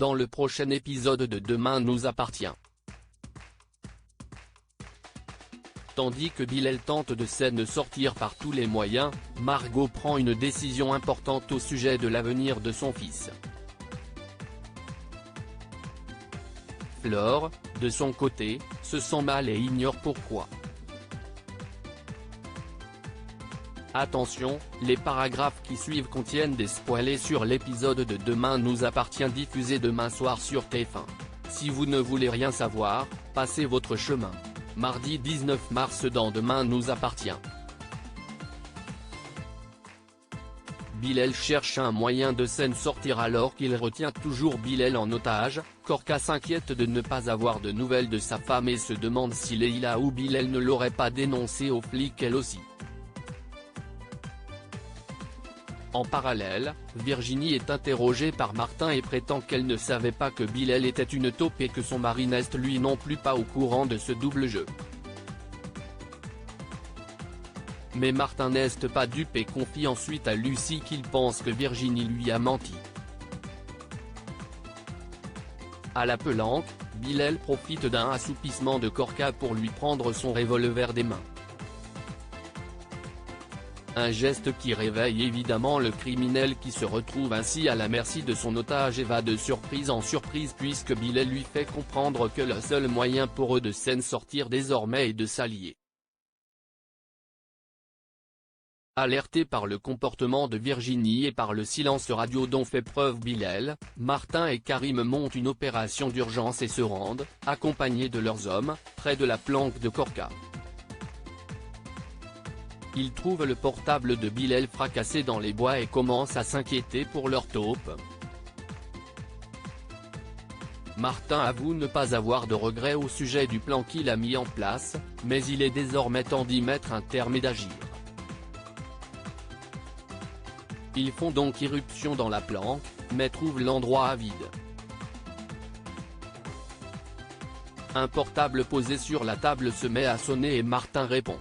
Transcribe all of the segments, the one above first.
dans le prochain épisode de Demain nous appartient. Tandis que Bilal tente de s'en sortir par tous les moyens, Margot prend une décision importante au sujet de l'avenir de son fils. Flore, de son côté, se sent mal et ignore pourquoi. Attention, les paragraphes qui suivent contiennent des spoilers sur l'épisode de Demain nous appartient diffusé demain soir sur TF1. Si vous ne voulez rien savoir, passez votre chemin. Mardi 19 mars dans Demain nous appartient. Bilal cherche un moyen de s'en sortir alors qu'il retient toujours Bilal en otage. Korka s'inquiète de ne pas avoir de nouvelles de sa femme et se demande si Leïla ou Bilal ne l'auraient pas dénoncé aux flics elle aussi. En parallèle, Virginie est interrogée par Martin et prétend qu'elle ne savait pas que Bilal était une taupe et que son mari n'est lui non plus pas au courant de ce double jeu. Mais Martin n'est pas dupe et confie ensuite à Lucie qu'il pense que Virginie lui a menti. À la pelanque, Bilal profite d'un assoupissement de Korka pour lui prendre son revolver des mains. Un geste qui réveille évidemment le criminel qui se retrouve ainsi à la merci de son otage et va de surprise en surprise puisque Bilal lui fait comprendre que le seul moyen pour eux de s'en sortir désormais est de s'allier. Alerté par le comportement de Virginie et par le silence radio dont fait preuve Bilal, Martin et Karim montent une opération d'urgence et se rendent, accompagnés de leurs hommes, près de la planque de Korka. Ils trouvent le portable de Bilal fracassé dans les bois et commencent à s'inquiéter pour leur taupe. Martin avoue ne pas avoir de regrets au sujet du plan qu'il a mis en place, mais il est désormais temps d'y mettre un terme et d'agir. Ils font donc irruption dans la planque, mais trouvent l'endroit vide. Un portable posé sur la table se met à sonner et Martin répond.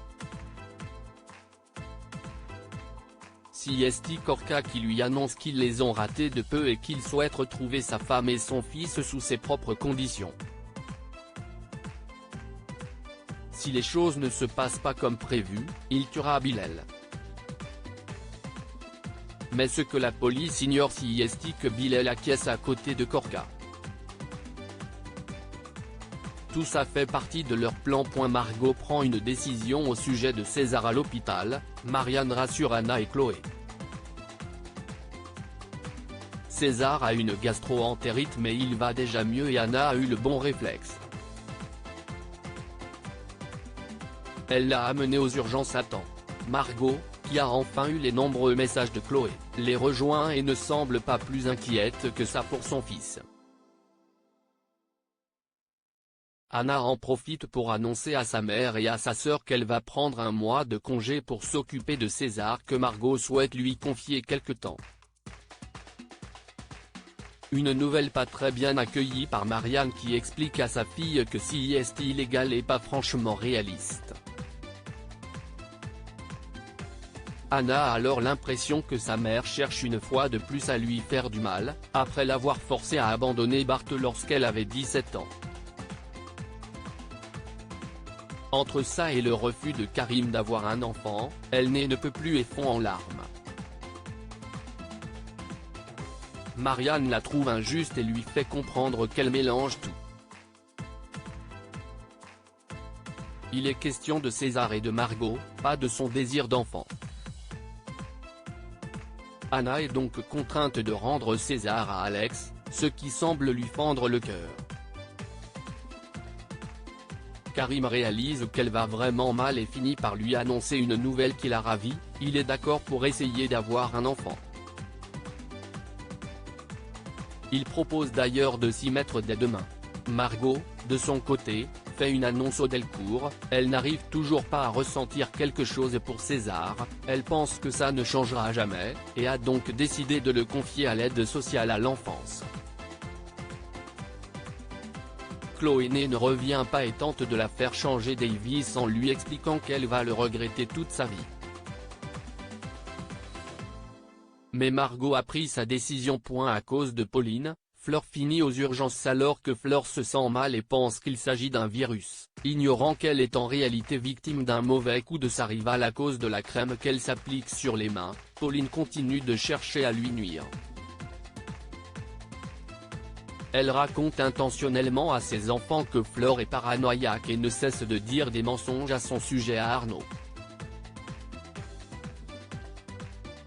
C'est Korka qui lui annonce qu'ils les ont ratés de peu et qu'il souhaite retrouver sa femme et son fils sous ses propres conditions. Si les choses ne se passent pas comme prévu, il tuera Bilal. Mais ce que la police ignore c'est que Bilal acquiesce à côté de Korka. Tout ça fait partie de leur plan. Margot prend une décision au sujet de César à l'hôpital, Marianne rassure Anna et Chloé. César a une gastro-entérite mais il va déjà mieux et Anna a eu le bon réflexe. Elle l'a amené aux urgences à temps. Margot, qui a enfin eu les nombreux messages de Chloé, les rejoint et ne semble pas plus inquiète que ça pour son fils. Anna en profite pour annoncer à sa mère et à sa sœur qu'elle va prendre un mois de congé pour s'occuper de César que Margot souhaite lui confier quelque temps. Une nouvelle pas très bien accueillie par Marianne qui explique à sa fille que c'est illégal et pas franchement réaliste. Anna a alors l'impression que sa mère cherche une fois de plus à lui faire du mal, après l'avoir forcée à abandonner Bart lorsqu'elle avait 17 ans. Entre ça et le refus de Karim d'avoir un enfant, elle ne peut plus et fond en larmes. Marianne la trouve injuste et lui fait comprendre qu'elle mélange tout. Il est question de César et de Margot, pas de son désir d'enfant. Anna est donc contrainte de rendre César à Alex, ce qui semble lui fendre le cœur. Karim réalise qu'elle va vraiment mal et finit par lui annoncer une nouvelle qui la ravit, il est d'accord pour essayer d'avoir un enfant. Il propose d'ailleurs de s'y mettre dès demain. Margot, de son côté, fait une annonce au Delcourt, elle n'arrive toujours pas à ressentir quelque chose pour César, elle pense que ça ne changera jamais, et a donc décidé de le confier à l'aide sociale à l'enfance. Chloé ne revient pas et tente de la faire changer d'avis en lui expliquant qu'elle va le regretter toute sa vie. Mais Margot a pris sa décision. À cause de Pauline, Fleur finit aux urgences alors que Fleur se sent mal et pense qu'il s'agit d'un virus, ignorant qu'elle est en réalité victime d'un mauvais coup de sa rivale à cause de la crème qu'elle s'applique sur les mains. Pauline continue de chercher à lui nuire. Elle raconte intentionnellement à ses enfants que Fleur est paranoïaque et ne cesse de dire des mensonges à son sujet à Arnaud.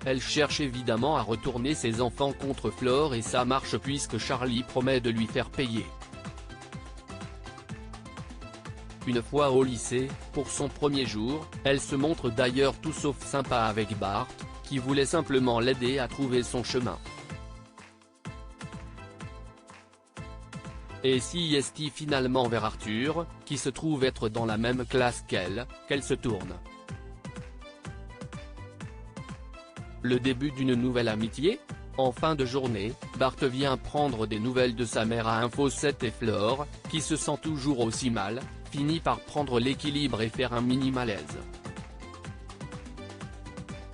Elle cherche évidemment à retourner ses enfants contre Fleur et ça marche puisque Charlie promet de lui faire payer. Une fois au lycée, pour son premier jour, elle se montre d'ailleurs tout sauf sympa avec Bart, qui voulait simplement l'aider à trouver son chemin. Et si est finalement vers Arthur, qui se trouve être dans la même classe qu'elle se tourne. Le début d'une nouvelle amitié? En fin de journée, Bart vient prendre des nouvelles de sa mère à Info 7 et Fleur, qui se sent toujours aussi mal, finit par prendre l'équilibre et faire un mini malaise.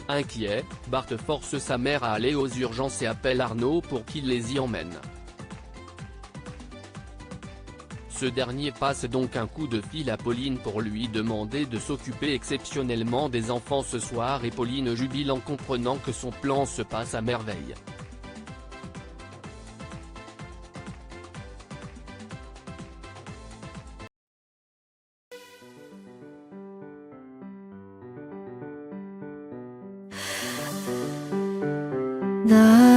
Inquiet, Bart force sa mère à aller aux urgences et appelle Arnaud pour qu'il les y emmène. Ce dernier passe donc un coup de fil à Pauline pour lui demander de s'occuper exceptionnellement des enfants ce soir et Pauline jubile en comprenant que son plan se passe à merveille. 나